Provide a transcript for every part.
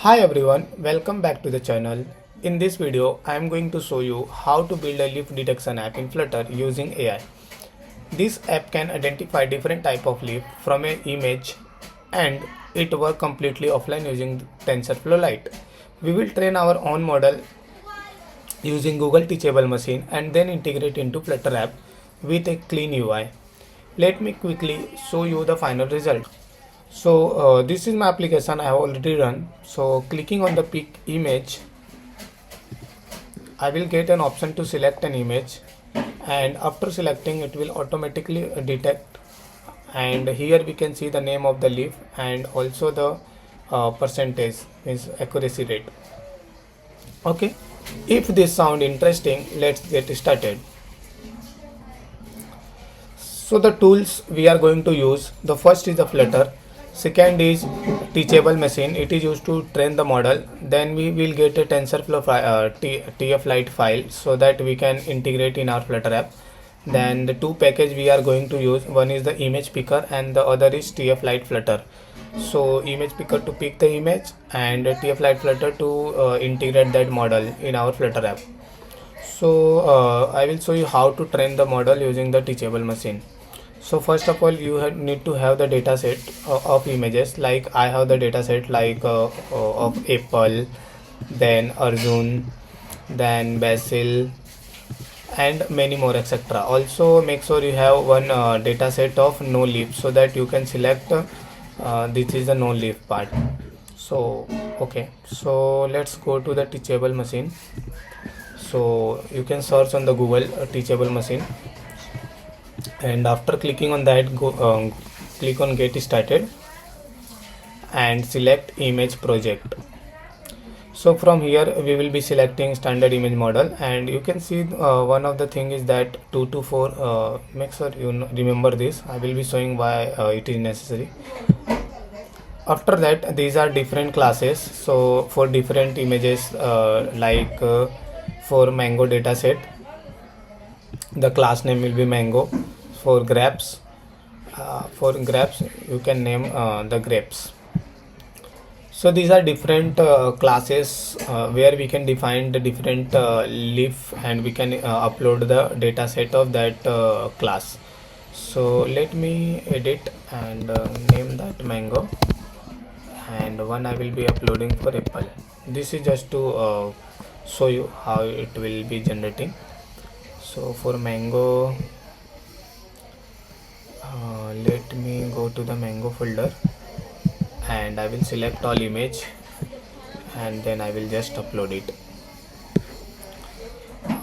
Hi everyone, welcome back to the channel. In this video, I am going to show you how to build a leaf detection app in Flutter using AI. This app can identify different type of leaf from an image and it works completely offline using TensorFlow Lite. We will train our own model using Google Teachable Machine and then integrate into Flutter app with a clean UI. Let me quickly show you the final result. So this is my application I have already run. So clicking on the pick image, I will get an option to select an image, and after selecting it will automatically detect, and here we can see the name of the leaf and also the percentage means accuracy rate. Okay, if this sound interesting, let's get started. So the tools we are going to use, the first is the Flutter, second is Teachable Machine. It is used to train the model. Then we will get a TensorFlow TF Lite file so that we can integrate in our Flutter app. Then the two package we are going to use, one is the image picker and the other is TF Lite Flutter. So image picker to pick the image and TF Lite Flutter to integrate that model in our Flutter app. So I will show you how to train the model using the teachable machine. So first of all, you need to have the data set of images. Like I have the data set like of Apple, then Arjun, then Basil, and many more, etc. Also make sure you have one data set of no leaf so that you can select this is the no leaf part. So okay, so let's go to the teachable machine. So you can search on the Google teachable machine, and after clicking on that, click on get started and select image project. So from here we will be selecting standard image model, and you can see one of the thing is that 2 to 4. Make sure you remember this. I will be showing why it is necessary. After that, these are different classes. So for different images, for mango dataset, the class name will be mango. For grapes, you can name the grapes. So these are different classes where we can define the different leaf, and we can upload the data set of that class. So let me edit and name that mango, and one I will be uploading for apple. This is just to show you how it will be generating. So for mango, let me go to the mango folder and I will select all image, and then I will just upload it.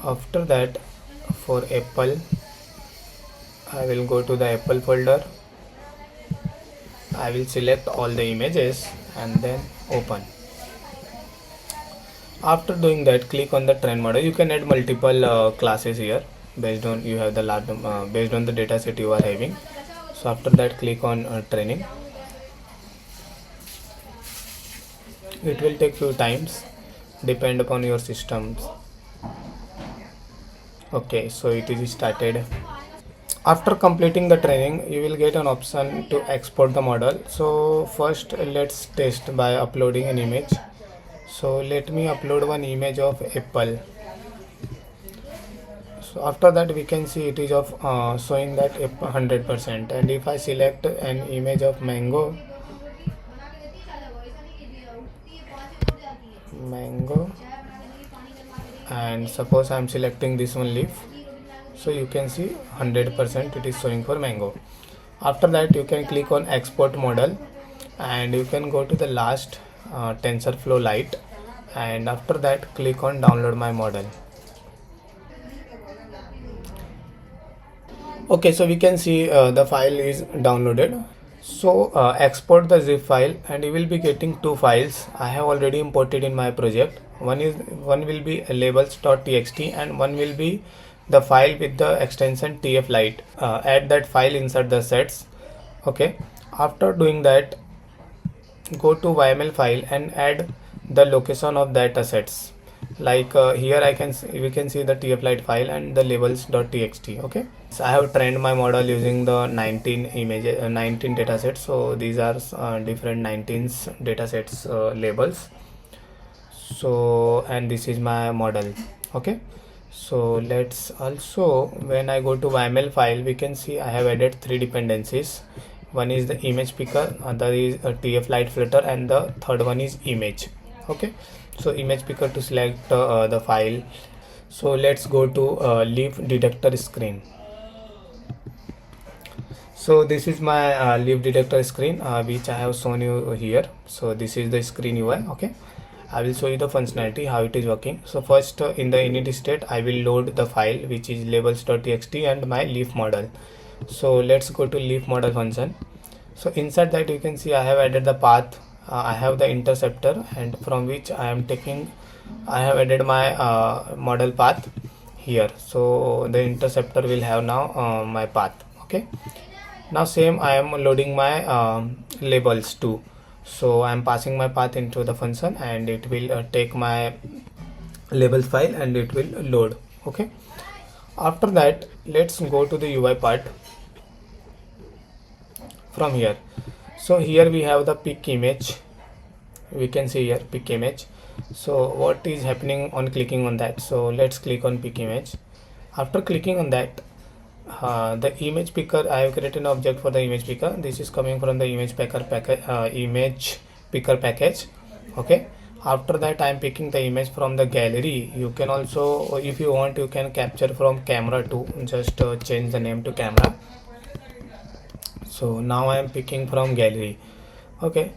After that, for apple, I will go to the apple folder. I will select all the images and then open. After doing that, click on the train model. You can add multiple classes here based on you have the large based on the data set you are having. So after that, click on training. It will take few times, depend upon your systems. Okay, so it is started. After completing the training, you will get an option to export the model. So first let's test by uploading an image. So let me upload one image of apple. So after that, we can see it is of showing that 100%, and if I select an image of mango, and suppose I am selecting this one leaf, so you can see 100% it is showing for mango. After that, you can click on export model, and you can go to the last TensorFlow Lite, and after that click on download my model. Okay, so we can see the file is downloaded. So export the zip file, and you will be getting two files I have already imported in my project. One will be labels.txt, and one will be the file with the extension tf lite. Add that file inside the sets. Okay, after doing that, go to YML file and add the location of that assets. Like here we can see the tf lite file and the labels.txt. Okay, I have trained my model using the 19 images, 19 datasets. So these are different 19 datasets labels. So, and this is my model. Okay. So let's also, when I go to YML file, we can see I have added three dependencies. One is the image picker, other is a TF Lite Flutter, and the third one is image. Okay. So image picker to select the file. So let's go to leaf detector screen. So this is my leaf detector screen, which I have shown you here. So this is the screen UI. Okay, I will show you the functionality how it is working. So first, in the init state, I will load the file which is labels.txt and my leaf model. So let's go to leaf model function. So inside that you can see I have added the path. I have the interceptor, and from which I am taking, I have added my model path here. So the interceptor will have now my path. Okay, now same I am loading my labels too. So I am passing my path into the function, and it will take my labels file and it will load. Okay, after that let's go to the UI part from here. So here we have the pick image. We can see here pick image. So what is happening on clicking on that? So let's click on pick image. After clicking on that, the image picker, I have created an object for the image picker. This is coming from the image picker package, image picker package. Okay, after that I am picking the image from the gallery. You can also, if you want, you can capture from camera too. Just change the name to camera. So now I am picking from gallery. Okay,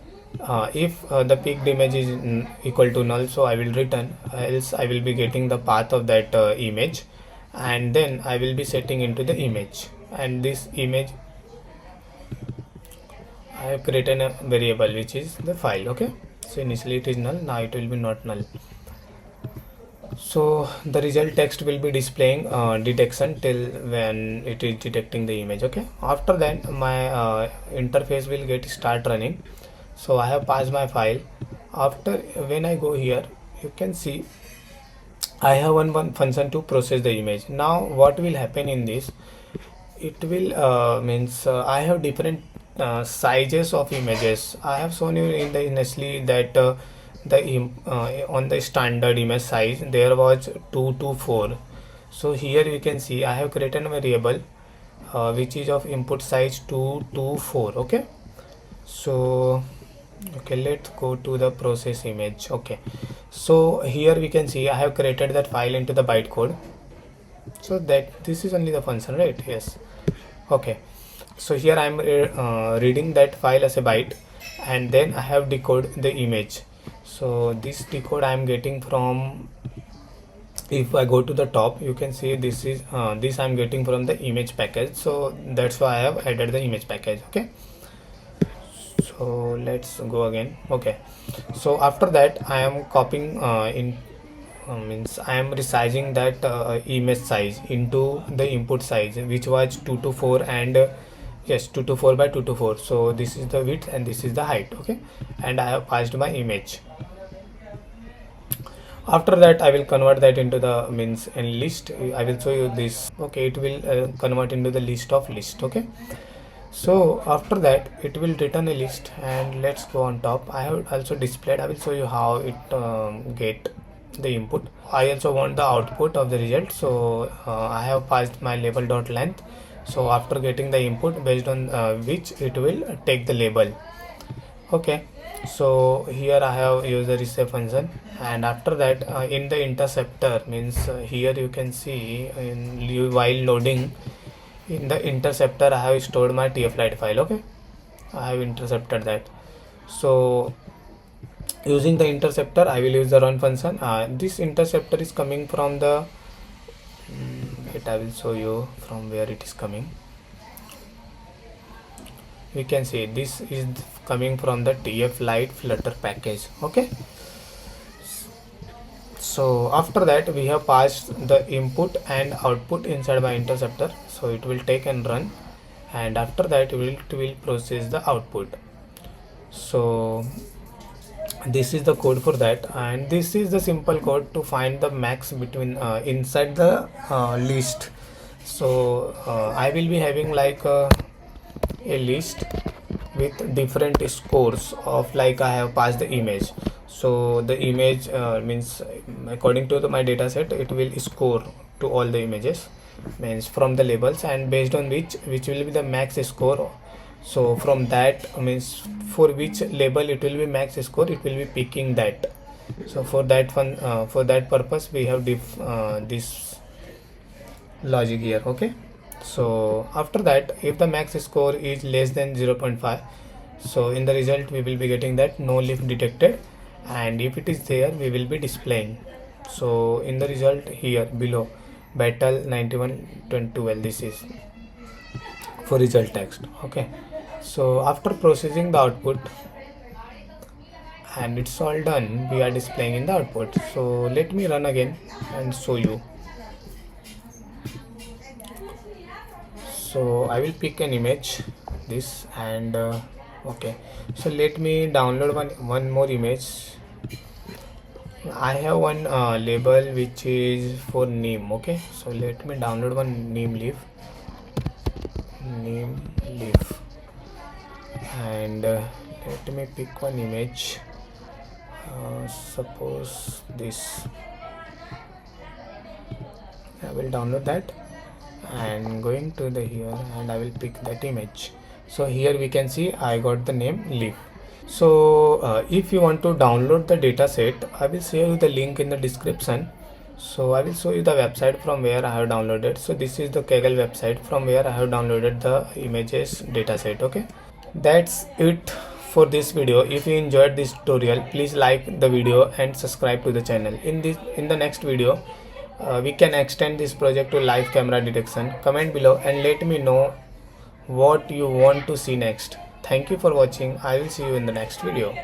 if the picked image is equal to null, so I will return, else I will be getting the path of that image, and then I will be setting into the image, and this image I have created a variable which is the file. Okay, so initially it is null, now it will be not null. So the result text will be displaying detection till when it is detecting the image. Okay, after that my interface will get start running. So I have passed my file. After, when I go here, you can see I have one function to process the image. Now what will happen in this, it will means I have different sizes of images. I have shown you in the initially that on the standard image size there was 2 to 4. So here you can see I have created a variable which is of input size 2 to 4. Okay, so okay, let's go to the process image. Okay, so here we can see I have created that file into the bytecode. So that this is only the function, right? Yes. Okay, so here I am reading that file as a byte, and then I have decode the image. So this decode I am getting from, if I go to the top, you can see this is this I am getting from the image package. So that's why I have added the image package. Okay, so let's go again. Okay, so after that I am copying in means I am resizing that image size into the input size, which was 2 to 4, and yes, 2 to 4 by 2 to 4. So this is the width and this is the height. Okay, and I have passed my image. After that I will convert that into the means in list. I will show you this. Okay, it will convert into the list of list. Okay, so after that it will return a list, and let's go on top. I have also displayed, I will show you how it get the input. I also want the output of the result. So I have passed my label dot length. So after getting the input, based on which it will take the label. Okay, so here I have used the receive function, and after that in the interceptor means here you can see while loading in the interceptor I have stored my TF Lite file. Okay, I have intercepted that. So using the interceptor I will use the run function. This interceptor is coming from the I will show you from where it is coming. We can see this is coming from the TF Lite Flutter package. Okay, so after that we have passed the input and output inside my interceptor. So it will take and run, and after that it will process the output. So this is the code for that, and this is the simple code to find the max between inside the list. So I will be having like a list with different scores of like I have passed the image. So the image means according to my data set, it will score to all the images means from the labels, and based on which will be the max score. So from that means for which label it will be max score, it will be picking that. So for that fun for that purpose we have this logic here. Okay, so after that, if the max score is less than 0.5, so in the result we will be getting that no leaf detected, and if it is there we will be displaying. So in the result here below, battle 91.12, this is for result text. Okay, so after processing the output and it's all done, we are displaying in the output. So let me run again and show you. So I will pick an image, this, and okay, so let me download one more image. I have one label which is for name. Okay, so let me download one name leaf, and let me pick one image, suppose this. I will download that and going to the here, and I will pick that image. So here we can see I got the name leaf. So if you want to download the dataset, I will share you the link in the description. So I will show you the website from where I have downloaded. So this is the Kaggle website from where I have downloaded the images dataset. Okay, that's it for this video. If you enjoyed this tutorial, please like the video and subscribe to the channel. In the next video, we can extend this project to live camera detection. Comment below and let me know what you want to see next. Thank you for watching. I will see you in the next video.